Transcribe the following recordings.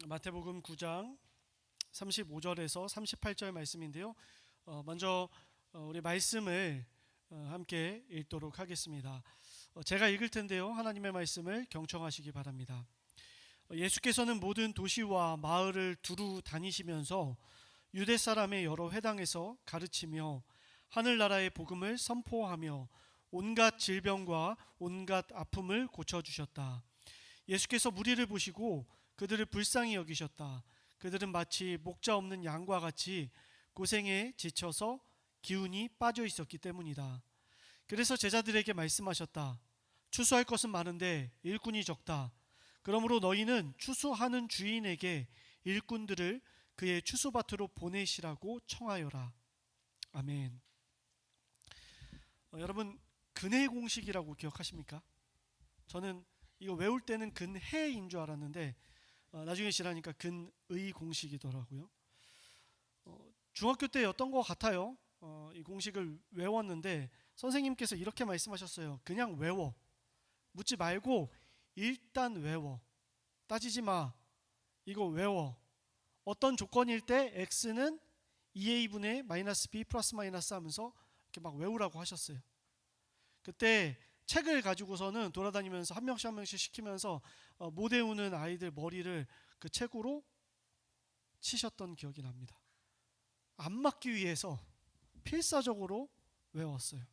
마태복음 9장 35절에서 38절 말씀인데요. 먼저 우리 말씀을 함께 읽도록 하겠습니다. 제가 읽을 텐데요. 하나님의 말씀을 경청하시기 바랍니다. 예수께서는 모든 도시와 마을을 두루 다니시면서 유대 사람의 여러 회당에서 가르치며 하늘나라의 복음을 선포하며 온갖 질병과 온갖 아픔을 고쳐주셨다. 예수께서 무리를 보시고 그들을 불쌍히 여기셨다. 그들은 마치 목자 없는 양과 같이 고생에 지쳐서 기운이 빠져 있었기 때문이다. 그래서 제자들에게 말씀하셨다. 추수할 것은 많은데 일꾼이 적다. 그러므로 너희는 추수하는 주인에게 일꾼들을 그의 추수밭으로 보내시라고 청하여라. 아멘. 여러분, 근해 공식이라고 기억하십니까? 저는 이거 외울 때는 근해인 줄 알았는데 나중에 지나니까 근의 공식이더라고요. 중학교 때였던 것 같아요. 이 공식을 외웠는데 선생님께서 이렇게 말씀하셨어요. 그냥 외워. 묻지 말고 일단 외워. 따지지 마. 이거 외워. 어떤 조건일 때 x는 2a분의 마이너스 b 플러스 마이너스 하면서 이렇게 막 외우라고 하셨어요. 그때 책을 가지고서는 돌아다니면서 한 명씩 시키면서 못 외우는 아이들 머리를 그 책으로 치셨던 기억이 납니다. 안 맞기 위해서 필사적으로 외웠어요.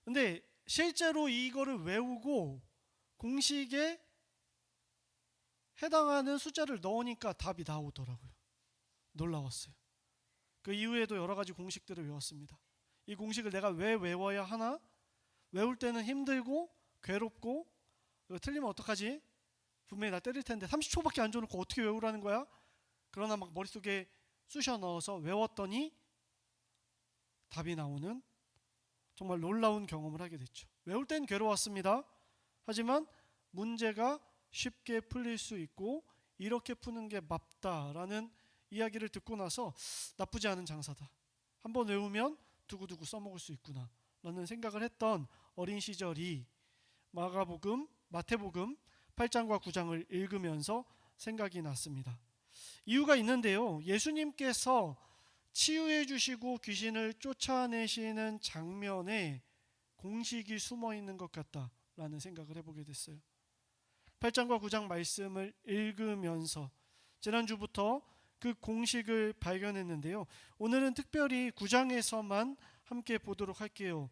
근데 실제로 이거를 외우고 공식에 해당하는 숫자를 넣으니까 답이 나오더라고요. 놀라웠어요. 그 이후에도 여러 가지 공식들을 외웠습니다. 이 공식을 내가 왜 외워야 하나? 외울 때는 힘들고 괴롭고 이거 틀리면 어떡하지? 분명히 나 때릴 텐데 30초밖에 안 줘놓고 어떻게 외우라는 거야? 그러나 막 머릿속에 쑤셔 넣어서 외웠더니 답이 나오는 정말 놀라운 경험을 하게 됐죠. 외울 땐 괴로웠습니다. 하지만 문제가 쉽게 풀릴 수 있고 이렇게 푸는 게 맞다라는 이야기를 듣고 나서 나쁘지 않은 장사다. 한번 외우면 두고두고 써먹을 수 있구나 라는 생각을 했던 어린 시절이 마태복음 8장과 9장을 읽으면서 생각이 났습니다. 이유가 있는데요. 예수님께서 치유해 주시고 귀신을 쫓아내시는 장면에 공식이 숨어 있는 것 같다라는 생각을 해보게 됐어요. 8장과 9장 말씀을 읽으면서 지난주부터 그 공식을 발견했는데요. 오늘은 특별히 9장에서만 함께 보도록 할게요.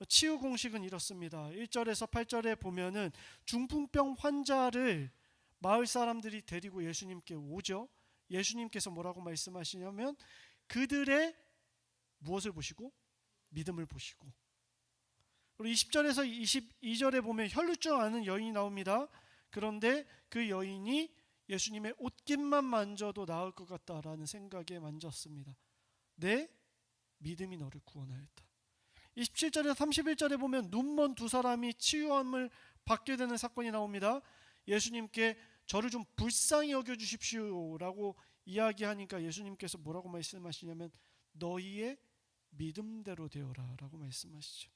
치유 공식은 이렇습니다. 1절에서 8절에 보면은 중풍병 환자를 마을 사람들이 데리고 예수님께 오죠. 예수님께서 뭐라고 말씀하시냐면 그들의 무엇을 보시고? 믿음을 보시고. 그리고 20절에서 22절에 보면 혈루증 앓는 여인이 나옵니다. 그런데 그 여인이 예수님의 옷깃만 만져도 나을 것 같다라는 생각에 만졌습니다. 내 믿음이 너를 구원하였다. 27절에서 31절에 보면 눈먼 두 사람이 치유함을 받게 되는 사건이 나옵니다. 예수님께 저를 좀 불쌍히 여겨주십시오 라고 이야기하니까 예수님께서 뭐라고 말씀하시냐면 너희의 믿음대로 되어라 라고 말씀하시죠.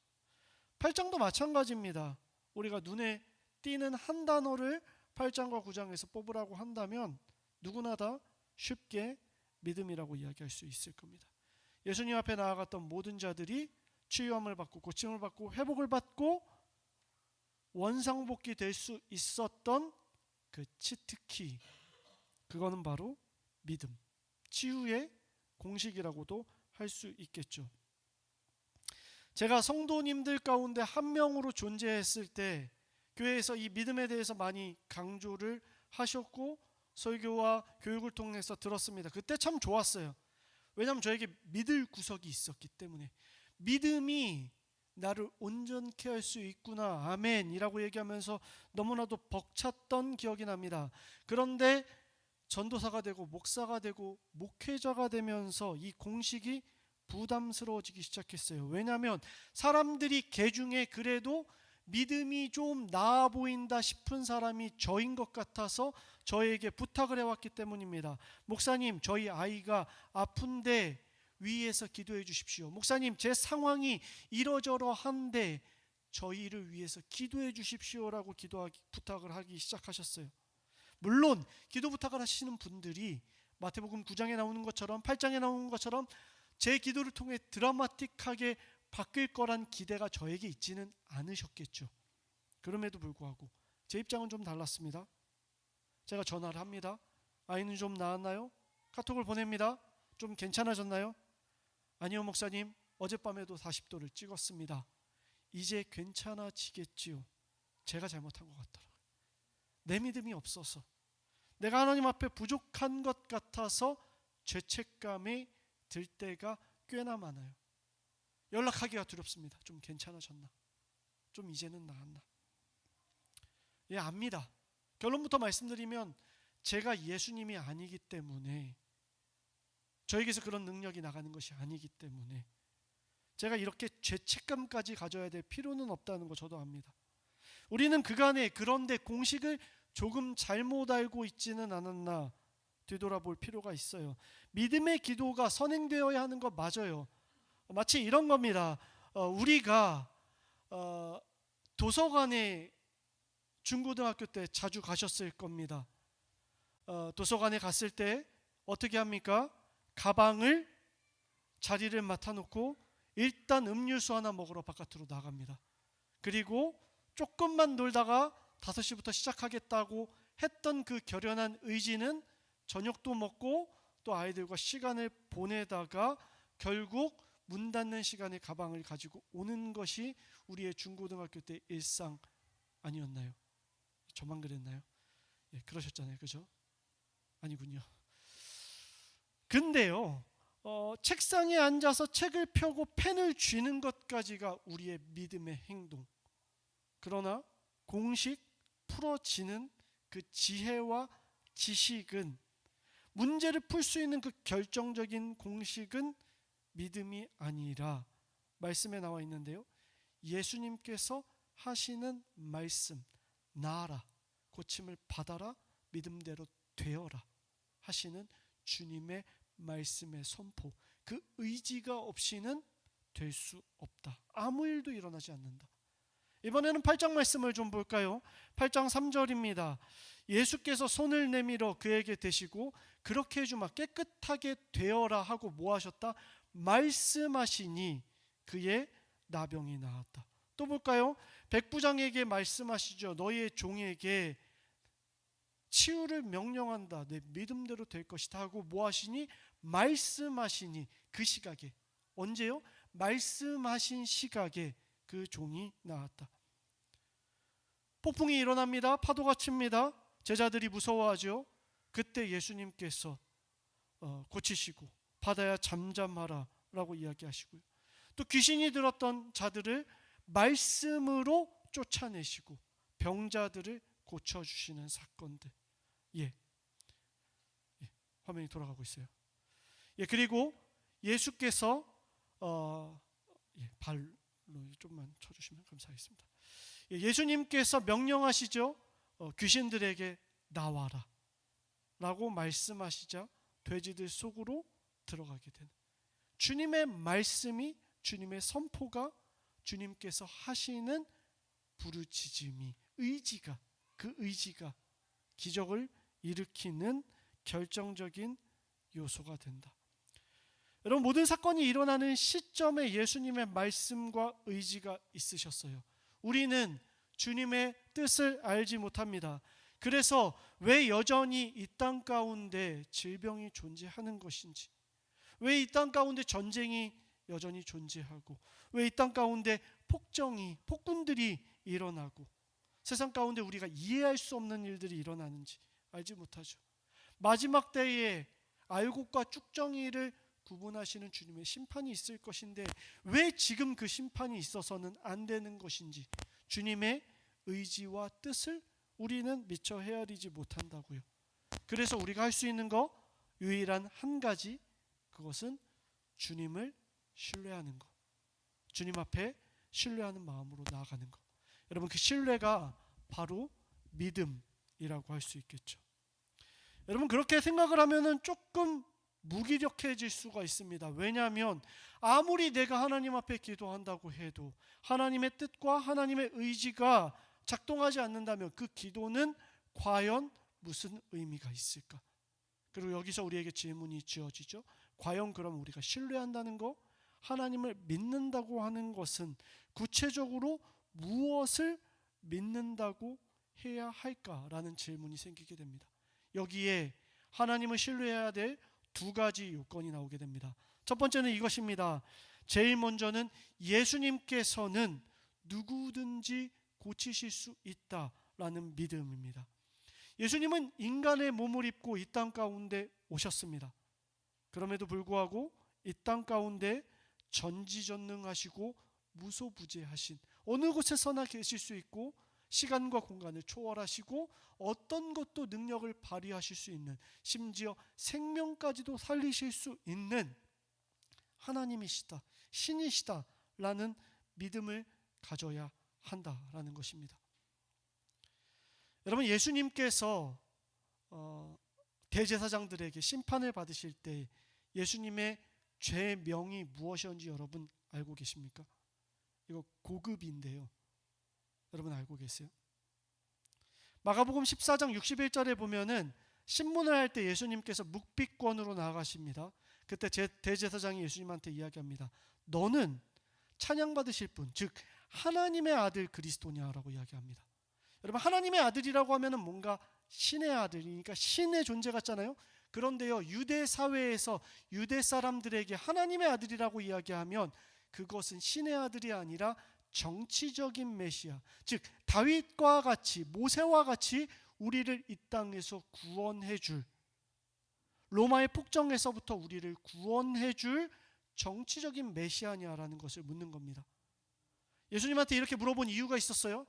8장도 마찬가지입니다. 우리가 눈에 띄는 한 단어를 8장과 9장에서 뽑으라고 한다면 누구나 다 쉽게 믿음이라고 이야기할 수 있을 겁니다. 예수님 앞에 나아갔던 모든 자들이 치유함을 받고 고침을 받고 회복을 받고 원상복귀 될 수 있었던 그 치트키, 그거는 바로 믿음, 치유의 공식이라고도 할 수 있겠죠. 제가 성도님들 가운데 한 명으로 존재했을 때 교회에서 이 믿음에 대해서 많이 강조를 하셨고 설교와 교육을 통해서 들었습니다. 그때 참 좋았어요. 왜냐하면 저에게 믿을 구석이 있었기 때문에. 믿음이 나를 온전케 할 수 있구나, 아멘 이라고 얘기하면서 너무나도 벅찼던 기억이 납니다. 그런데 전도사가 되고 목사가 되고 목회자가 되면서 이 공식이 부담스러워지기 시작했어요. 왜냐하면 사람들이 개 중에 그래도 믿음이 좀 나아 보인다 싶은 사람이 저인 것 같아서 저에게 부탁을 해왔기 때문입니다. 목사님, 저희 아이가 아픈데 위에서 기도해 주십시오. 목사님, 제 상황이 이러저러한데 저희를 위해서 기도해 주십시오라고 부탁을 하기 시작하셨어요. 물론 기도 부탁을 하시는 분들이 마태복음 9장에 나오는 것처럼 8장에 나오는 것처럼 제 기도를 통해 드라마틱하게 바뀔 거란 기대가 저에게 있지는 않으셨겠죠. 그럼에도 불구하고 제 입장은 좀 달랐습니다. 제가 전화를 합니다. 아이는 좀 나았나요? 카톡을 보냅니다. 좀 괜찮아졌나요? 아니요 목사님, 어젯밤에도 40도를 찍었습니다. 이제 괜찮아지겠지요. 제가 잘못한 것 같더라고요. 내 믿음이 없어서, 내가 하나님 앞에 부족한 것 같아서 죄책감이 들 때가 꽤나 많아요. 연락하기가 두렵습니다. 좀 괜찮아졌나? 좀 이제는 나았나? 예, 압니다. 결론부터 말씀드리면 제가 예수님이 아니기 때문에, 저에게서 그런 능력이 나가는 것이 아니기 때문에 제가 이렇게 죄책감까지 가져야 될 필요는 없다는 거 저도 압니다. 우리는 그간에 그런데 공식을 조금 잘못 알고 있지는 않았나 되돌아볼 필요가 있어요. 믿음의 기도가 선행되어야 하는 거 맞아요. 마치 이런 겁니다. 우리가 도서관에 중고등학교 때 자주 가셨을 겁니다. 도서관에 갔을 때 어떻게 합니까? 가방을 자리를 맡아놓고 일단 음료수 하나 먹으러 바깥으로 나갑니다. 그리고 조금만 놀다가 5시부터 시작하겠다고 했던 그 결연한 의지는 저녁도 먹고 또 아이들과 시간을 보내다가 결국 문 닫는 시간에 가방을 가지고 오는 것이 우리의 중고등학교 때 일상 아니었나요? 저만 그랬나요? 예, 그러셨잖아요. 그죠? 아니군요. 근데요, 책상에 앉아서 책을 펴고 펜을 쥐는 것까지가 우리의 믿음의 행동. 그러나 공식 풀어지는 그 지혜와 지식은, 문제를 풀 수 있는 그 결정적인 공식은 믿음이 아니라 말씀에 나와 있는데요, 예수님께서 하시는 말씀, 나아라, 고침을 받아라, 믿음대로 되어라 하시는 주님의 말씀의 선포, 그 의지가 없이는 될 수 없다. 아무 일도 일어나지 않는다. 이번에는 8장 말씀을 좀 볼까요? 8장 3절입니다. 예수께서 손을 내밀어 그에게 대시고 그렇게 해주마 깨끗하게 되어라 하고 뭐 하셨다? 말씀하시니 그의 나병이 나았다. 또 볼까요? 백부장에게 말씀하시죠. 너희의 종에게 치유를 명령한다. 내 믿음대로 될 것이다 하고 뭐 하시니? 말씀하시니 그 시각에. 언제요? 말씀하신 시각에 그 종이 나았다. 폭풍이 일어납니다. 파도가 칩니다. 제자들이 무서워하죠. 그때 예수님께서 고치시고 바다야 잠잠하라 라고 이야기하시고요. 또 귀신이 들었던 자들을 말씀으로 쫓아내시고 병자들을 고쳐주시는 사건들. 화면이 돌아가고 있어요. 그리고 예수께서 발로 좀만 쳐주시면 감사하겠습니다. 예수님께서 명령하시죠. 귀신들에게 나와라 라고 말씀하시자 돼지들 속으로 들어가게 되는, 주님의 말씀이, 주님의 선포가, 주님께서 하시는 부르짖음이, 의지가, 그 의지가 기적을 일으키는 결정적인 요소가 된다. 여러분, 모든 사건이 일어나는 시점에 예수님의 말씀과 의지가 있으셨어요. 우리는 주님의 뜻을 알지 못합니다. 그래서 왜 여전히 이 땅 가운데 질병이 존재하는 것인지, 왜 이 땅 가운데 전쟁이 여전히 존재하고, 왜 이 땅 가운데 폭군들이 일어나고, 세상 가운데 우리가 이해할 수 없는 일들이 일어나는지 알지 못하죠. 마지막 때에 알곡과 쭉정이를 구분하시는 주님의 심판이 있을 것인데 왜 지금 그 심판이 있어서는 안 되는 것인지, 주님의 의지와 뜻을 우리는 미처 헤아리지 못한다고요. 그래서 우리가 할 수 있는 거 유일한 한 가지, 그것은 주님을 신뢰하는 것, 주님 앞에 신뢰하는 마음으로 나아가는 것. 여러분, 그 신뢰가 바로 믿음이라고 할 수 있겠죠. 여러분, 그렇게 생각을 하면은 조금 무기력해질 수가 있습니다. 왜냐하면 아무리 내가 하나님 앞에 기도한다고 해도 하나님의 뜻과 하나님의 의지가 작동하지 않는다면 그 기도는 과연 무슨 의미가 있을까? 그리고 여기서 우리에게 질문이 지어지죠. 과연 그럼 우리가 신뢰한다는 것, 하나님을 믿는다고 하는 것은 구체적으로 무엇을 믿는다고 해야 할까라는 질문이 생기게 됩니다. 여기에 하나님을 신뢰해야 될 두 가지 요건이 나오게 됩니다. 첫 번째는 이것입니다. 제일 먼저는 예수님께서는 누구든지 고치실 수 있다라는 믿음입니다. 예수님은 인간의 몸을 입고 이 땅 가운데 오셨습니다. 그럼에도 불구하고 이 땅 가운데 전지전능하시고 무소부재하신, 어느 곳에서나 계실 수 있고 시간과 공간을 초월하시고 어떤 것도 능력을 발휘하실 수 있는, 심지어 생명까지도 살리실 수 있는 하나님이시다, 신이시다라는 믿음을 가져야 한다라는 것입니다. 여러분, 예수님께서 대제사장들에게 심판을 받으실 때 예수님의 죄명이 무엇이었는지 여러분 알고 계십니까? 이거 고급인데요. 여러분 알고 계세요? 마가복음 14장 61절에 보면은 신문을 할 때 예수님께서 묵비권으로 나아가십니다. 그때 대제사장이 예수님한테 이야기합니다. 너는 찬양받으실 분, 즉 하나님의 아들 그리스도냐라고 이야기합니다. 여러분, 하나님의 아들이라고 하면은 뭔가 신의 아들이니까 신의 존재 같잖아요. 그런데요, 유대 사회에서 유대 사람들에게 하나님의 아들이라고 이야기하면 그것은 신의 아들이 아니라 정치적인 메시아, 즉 다윗과 같이, 모세와 같이 우리를 이 땅에서 구원해 줄, 로마의 폭정에서부터 우리를 구원해 줄 정치적인 메시아냐라는 것을 묻는 겁니다. 예수님한테 이렇게 물어본 이유가 있었어요.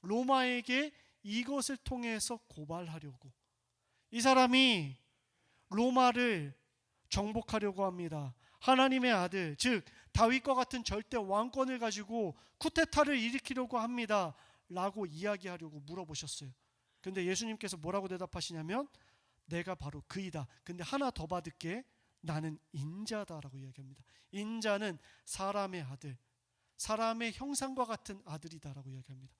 로마에게 이것을 통해서 고발하려고. 이 사람이 로마를 정복하려고 합니다. 하나님의 아들, 즉 다윗과 같은 절대 왕권을 가지고 쿠데타를 일으키려고 합니다 라고 이야기하려고 물어보셨어요. 근데 예수님께서 뭐라고 대답하시냐면 내가 바로 그이다. 근데 하나 더 받을게. 나는 인자다라고 이야기합니다. 인자는 사람의 아들, 사람의 형상과 같은 아들이다라고 이야기합니다.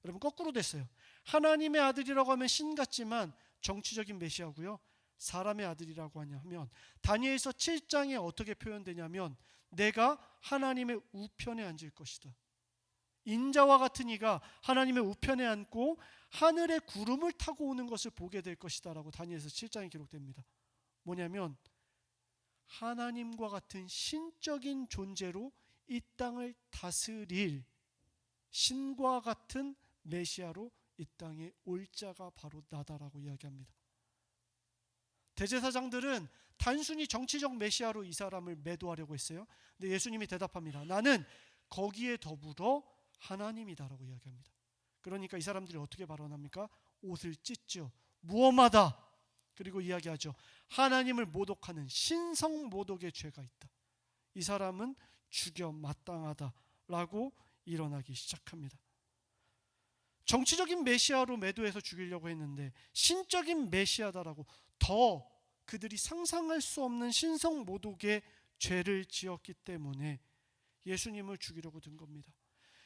여러분, 거꾸로 됐어요. 하나님의 아들이라고 하면 신 같지만 정치적인 메시아고요. 사람의 아들이라고 하냐면 다니엘서 7장에 어떻게 표현되냐면 내가 하나님의 우편에 앉을 것이다. 인자와 같은 이가 하나님의 우편에 앉고 하늘의 구름을 타고 오는 것을 보게 될 것이다 라고 다니엘서 7장에 기록됩니다. 뭐냐면 하나님과 같은 신적인 존재로 이 땅을 다스릴 신과 같은 메시아로 이 땅에 올 자가 바로 나다라고 이야기합니다. 대제사장들은 단순히 정치적 메시아로 이 사람을 매도하려고 했어요. 근데 예수님이 대답합니다. 나는 거기에 더불어 하나님이다라고 이야기합니다. 그러니까 이 사람들이 어떻게 발언합니까? 옷을 찢죠. 무엄하다. 그리고 이야기하죠. 하나님을 모독하는 신성 모독의 죄가 있다. 이 사람은 죽여 마땅하다라고 일어나기 시작합니다. 정치적인 메시아로 매도해서 죽이려고 했는데 신적인 메시아다라고 더 그들이 상상할 수 없는 신성 모독의 죄를 지었기 때문에 예수님을 죽이려고 든 겁니다.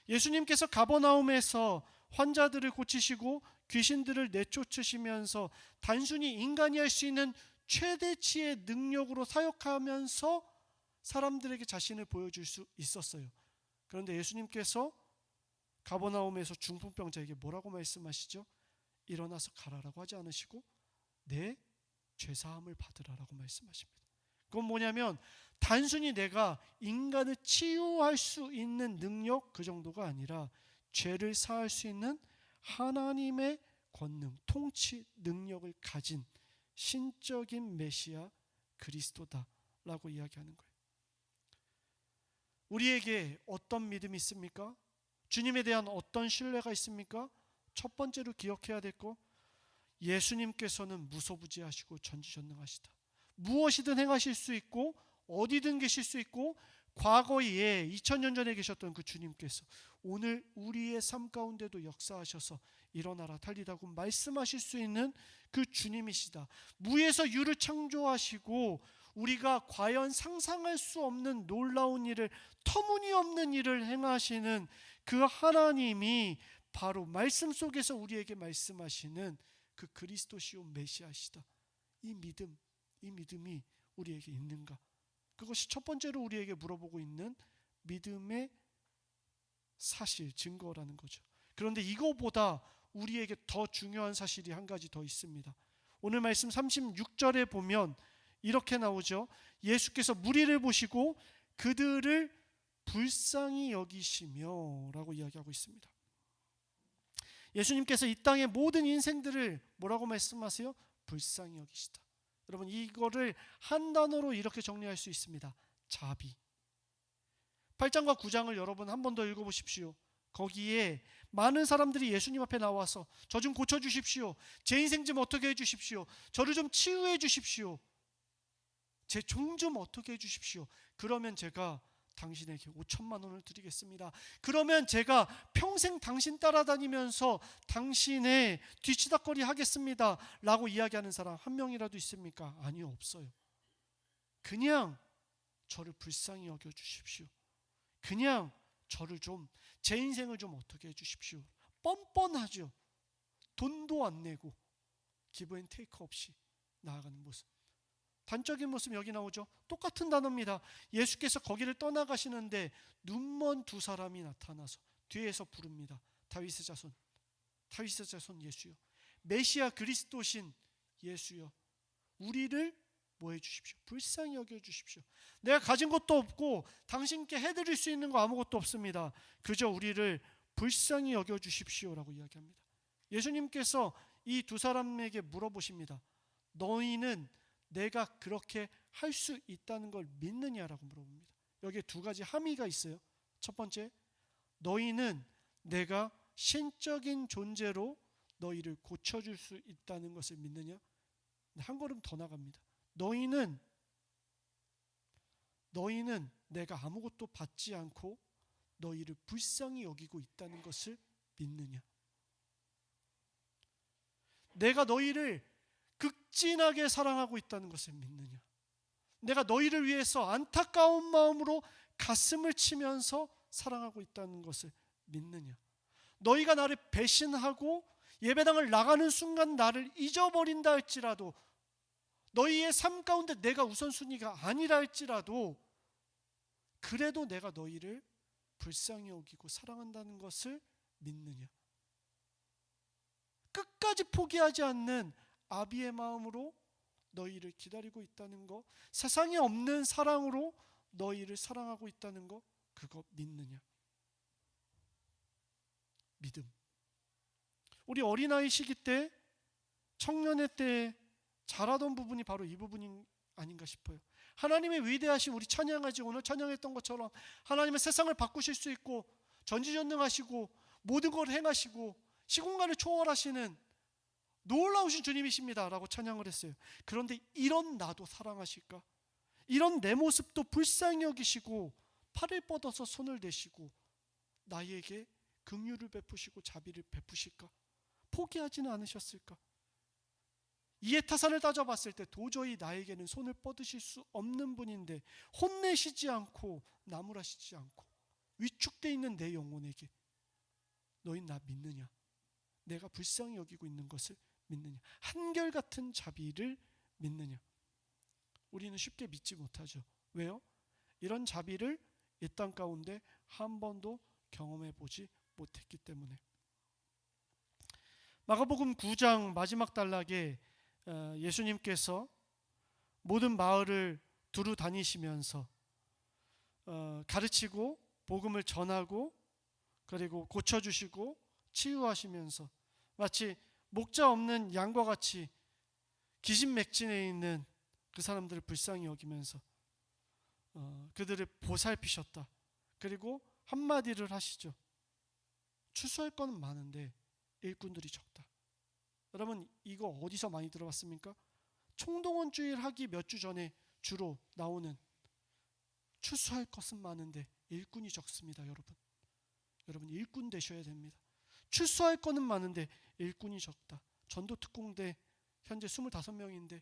예수님께서 가버나움에서 환자들을 고치시고 귀신들을 내쫓으시면서 단순히 인간이 할 수 있는 최대치의 능력으로 사역하면서 사람들에게 자신을 보여줄 수 있었어요. 그런데 예수님께서 가버나움에서 중풍병자에게 뭐라고 말씀하시죠? 일어나서 가라라고 하지 않으시고 내 죄사함을 받으라라고 말씀하십니다. 그건 뭐냐면 단순히 내가 인간을 치유할 수 있는 능력 그 정도가 아니라 죄를 사할 수 있는 하나님의 권능, 통치 능력을 가진 신적인 메시아 그리스도다라고 이야기하는 거예요. 우리에게 어떤 믿음이 있습니까? 주님에 대한 어떤 신뢰가 있습니까? 첫 번째로 기억해야 될 거, 예수님께서는 무소부지하시고 전지전능하시다. 무엇이든 행하실 수 있고 어디든 계실 수 있고 과거에 2000년 전에 계셨던 그 주님께서 오늘 우리의 삶 가운데도 역사하셔서 일어나라 달리라고 말씀하실 수 있는 그 주님이시다. 무에서 유를 창조하시고 우리가 과연 상상할 수 없는 놀라운 일을, 터무니없는 일을 행하시는 그 하나님이 바로 말씀 속에서 우리에게 말씀하시는 그 그리스도시요 메시아시다. 이 믿음이 우리에게 있는가? 그것이 첫 번째로 우리에게 물어보고 있는 믿음의 사실, 증거라는 거죠. 그런데 이거보다 우리에게 더 중요한 사실이 한 가지 더 있습니다. 오늘 말씀 36절에 보면 이렇게 나오죠. 예수께서 무리를 보시고 그들을 불쌍히 여기시며 라고 이야기하고 있습니다. 예수님께서 이 땅의 모든 인생들을 뭐라고 말씀하세요? 불쌍히 여기시다. 여러분, 이거를 한 단어로 이렇게 정리할 수 있습니다. 자비. 8장과 9장을 여러분 한 번 더 읽어보십시오. 거기에 많은 사람들이 예수님 앞에 나와서 저 좀 고쳐주십시오, 제 인생 좀 어떻게 해주십시오, 저를 좀 치유해 주십시오, 제 종 좀 어떻게 해주십시오, 그러면 제가 당신에게 5천만 원을 드리겠습니다, 그러면 제가 평생 당신 따라다니면서 당신의 뒤치다꺼리 하겠습니다 라고 이야기하는 사람 한 명이라도 있습니까? 아니요, 없어요. 그냥 저를 불쌍히 여겨주십시오, 그냥 저를 좀, 제 인생을 좀 어떻게 해주십시오. 뻔뻔하죠. 돈도 안 내고 기브 앤 테이크 없이 나아가는 모습. 단적인 모습 여기 나오죠. 똑같은 단어입니다. 예수께서 거기를 떠나가시는데 눈먼 두 사람이 나타나서 뒤에서 부릅니다. 다윗의 자손 예수여, 메시아 그리스도신 예수여, 우리를 뭐 해주십시오? 불쌍히 여겨주십시오. 내가 가진 것도 없고 당신께 해드릴 수 있는 거 아무것도 없습니다. 그저 우리를 불쌍히 여겨주십시오 라고 이야기합니다. 예수님께서 이 두 사람에게 물어보십니다. 너희는 내가 그렇게 할 수 있다는 걸 믿느냐라고 물어봅니다. 여기에 두 가지 함의가 있어요. 첫 번째, 너희는 내가 신적인 존재로 너희를 고쳐줄 수 있다는 것을 믿느냐? 한 걸음 더 나갑니다. 너희는 내가 아무것도 받지 않고 너희를 불쌍히 여기고 있다는 것을 믿느냐? 내가 너희를 극진하게 사랑하고 있다는 것을 믿느냐? 내가 너희를 위해서 안타까운 마음으로 가슴을 치면서 사랑하고 있다는 것을 믿느냐? 너희가 나를 배신하고 예배당을 나가는 순간 나를 잊어버린다 할지라도, 너희의 삶 가운데 내가 우선순위가 아니라 할지라도 그래도 내가 너희를 불쌍히 여기고 사랑한다는 것을 믿느냐? 끝까지 포기하지 않는 아비의 마음으로 너희를 기다리고 있다는 것, 세상에 없는 사랑으로 너희를 사랑하고 있다는 것, 그거 믿느냐? 믿음. 우리 어린아이 시기 때, 청년의 때 잘하던 부분이 바로 이 부분이 아닌가 싶어요. 하나님의 위대하신, 우리 찬양하지, 오늘 찬양했던 것처럼 하나님의 세상을 바꾸실 수 있고 전지전능하시고 모든 걸 행하시고 시공간을 초월하시는 놀라우신 주님이십니다 라고 찬양을 했어요. 그런데 이런 나도 사랑하실까? 이런 내 모습도 불쌍히 여기시고 팔을 뻗어서 손을 대시고 나에게 긍휼을 베푸시고 자비를 베푸실까? 포기하지는 않으셨을까? 이해타산을 따져봤을 때 도저히 나에게는 손을 뻗으실 수 없는 분인데 혼내시지 않고 나무라시지 않고 위축되어 있는 내 영혼에게 너희 나 믿느냐? 내가 불쌍히 여기고 있는 것을 믿느냐? 한결같은 자비를 믿느냐? 우리는 쉽게 믿지 못하죠. 왜요? 이런 자비를 이 땅 가운데 한 번도 경험해 보지 못했기 때문에. 마가복음 9장 마지막 단락에 예수님께서 모든 마을을 두루 다니시면서 가르치고 복음을 전하고 그리고 고쳐주시고 치유하시면서 마치 목자 없는 양과 같이 기진맥진해 있는 그 사람들을 불쌍히 여기면서 그들을 보살피셨다. 그리고 한마디를 하시죠. 추수할 건 많은데 일꾼들이 적다. 여러분, 이거 어디서 많이 들어봤습니까? 총동원주일 하기 몇 주 전에 주로 나오는, 추수할 것은 많은데 일꾼이 적습니다. 여러분 일꾼 되셔야 됩니다. 추수할 거는 많은데 일꾼이 적다. 전도특공대 현재 25명인데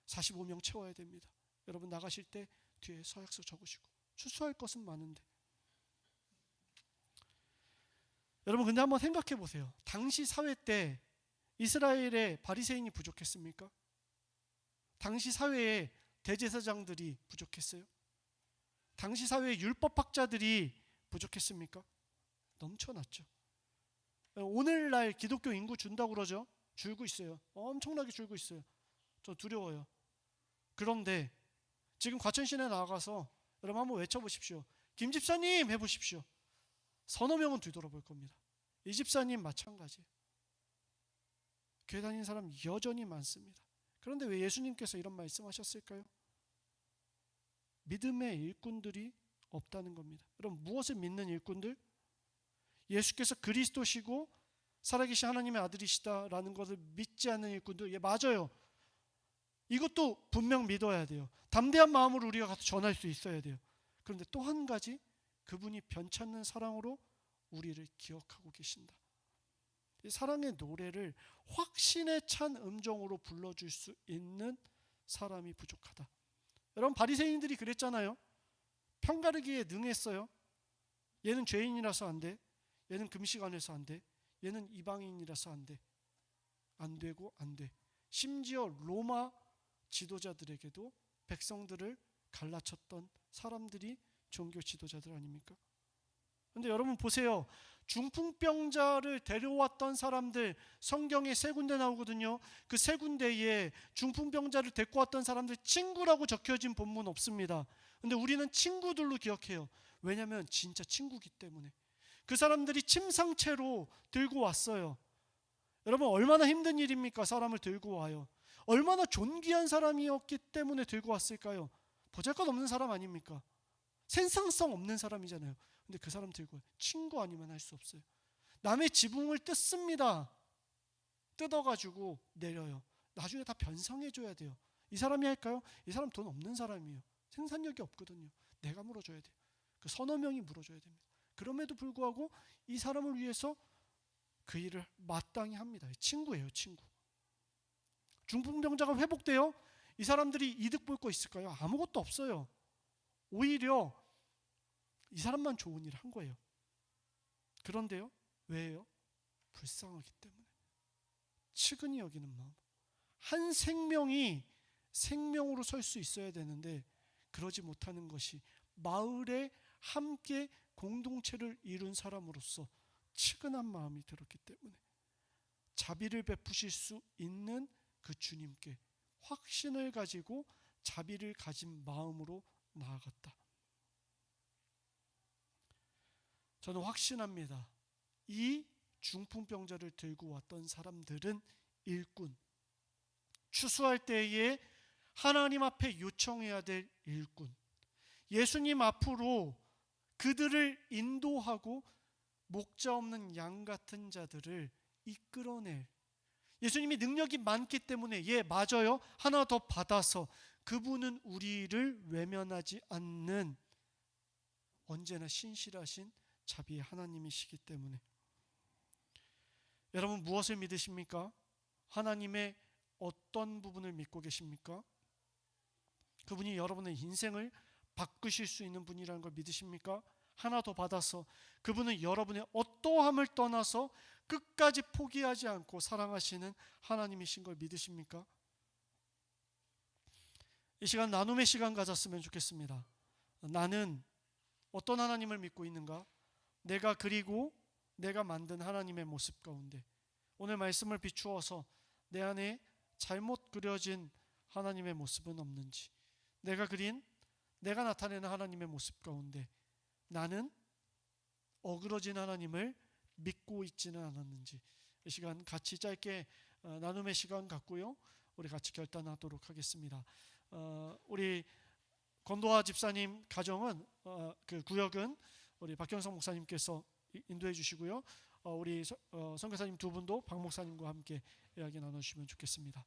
45명 채워야 됩니다. 여러분 나가실 때 뒤에 서약서 적으시고, 추수할 것은 많은데. 여러분 근데 한번 생각해 보세요. 당시 사회 때 이스라엘의 바리새인이 부족했습니까? 당시 사회에 대제사장들이 부족했어요? 당시 사회의 율법학자들이 부족했습니까? 넘쳐났죠. 오늘날 기독교 인구 준다고 그러죠. 줄고 있어요. 엄청나게 줄고 있어요. 저 두려워요. 그런데 지금 과천시내 나가서 여러분 한번 외쳐보십시오. 김 집사님 해보십시오. 서너 명은 뒤돌아볼 겁니다. 이 집사님 마찬가지예요. 교회 다니는 사람 여전히 많습니다. 그런데 왜 예수님께서 이런 말씀하셨을까요? 믿음의 일꾼들이 없다는 겁니다. 여러분 무엇을 믿는 일꾼들? 예수께서 그리스도시고 살아계신 하나님의 아들이시다라는 것을 믿지 않는 일꾼들. 예, 맞아요. 이것도 분명 믿어야 돼요. 담대한 마음으로 우리가 가서 전할 수 있어야 돼요. 그런데 또 한 가지, 그분이 변찮는 사랑으로 우리를 기억하고 계신다. 이 사랑의 노래를 확신에 찬 음정으로 불러줄 수 있는 사람이 부족하다. 여러분 바리새인들이 그랬잖아요. 편가르기에 능했어요. 얘는 죄인이라서 안 돼. 얘는 금식 안 해서 안 돼. 얘는 이방인이라서 안 돼. 안 되고 안 돼. 심지어 로마 지도자들에게도 백성들을 갈라쳤던 사람들이 종교 지도자들 아닙니까? 그런데 여러분 보세요. 중풍병자를 데려왔던 사람들, 성경에 세 군데 나오거든요. 그 세 군데에 중풍병자를 데리고 왔던 사람들 친구라고 적혀진 본문 없습니다. 그런데 우리는 친구들로 기억해요. 왜냐하면 진짜 친구기 때문에. 그 사람들이 침상채로 들고 왔어요. 여러분 얼마나 힘든 일입니까? 사람을 들고 와요. 얼마나 존귀한 사람이었기 때문에 들고 왔을까요? 보잘것없는 사람 아닙니까? 생산성 없는 사람이잖아요. 근데 그 사람 들고 친구 아니면 할 수 없어요. 남의 지붕을 뜯습니다. 뜯어가지고 내려요. 나중에 다 변상해줘야 돼요. 이 사람이 할까요? 이 사람 돈 없는 사람이에요. 생산력이 없거든요. 내가 물어줘야 돼요. 그 서너 명이 물어줘야 됩니다. 그럼에도 불구하고 이 사람을 위해서 그 일을 마땅히 합니다. 친구예요, 친구. 중풍병자가 회복돼요? 이 사람들이 이득 볼 거 있을까요? 아무것도 없어요. 오히려 이 사람만 좋은 일을 한 거예요. 그런데요, 왜요? 불쌍하기 때문에. 측은히 여기는 마음. 한 생명이 생명으로 설 수 있어야 되는데 그러지 못하는 것이 마을에 함께 공동체를 이룬 사람으로서 측은한 마음이 들었기 때문에 자비를 베푸실 수 있는 그 주님께 확신을 가지고 자비를 가진 마음으로 나아갔다. 저는 확신합니다. 이 중풍병자를 들고 왔던 사람들은 일꾼, 추수할 때에 하나님 앞에 요청해야 될 일꾼, 예수님 앞으로 그들을 인도하고 목자 없는 양 같은 자들을 이끌어낼, 예수님이 능력이 많기 때문에, 예 맞아요, 하나 더 받아서 그분은 우리를 외면하지 않는 언제나 신실하신 자비의 하나님이시기 때문에. 여러분 무엇을 믿으십니까? 하나님의 어떤 부분을 믿고 계십니까? 그분이 여러분의 인생을 바꾸실 수 있는 분이라는 걸 믿으십니까? 하나 더 받아서 그분은 여러분의 어떠함을 떠나서 끝까지 포기하지 않고 사랑하시는 하나님이신 걸 믿으십니까? 이 시간 나눔의 시간 가졌으면 좋겠습니다. 나는 어떤 하나님을 믿고 있는가? 내가 그리고 내가 만든 하나님의 모습 가운데 오늘 말씀을 비추어서 내 안에 잘못 그려진 하나님의 모습은 없는지, 내가 그린, 내가 나타내는 하나님의 모습 가운데 나는 어그러진 하나님을 믿고 있지는 않았는지, 이 시간 같이 짧게 나눔의 시간 갖고요, 우리 같이 결단하도록 하겠습니다. 우리 권도하 집사님 가정은 그 구역은 우리 박경성 목사님께서 인도해 주시고요, 우리 선교사님 두 분도 박 목사님과 함께 이야기 나눠주시면 좋겠습니다.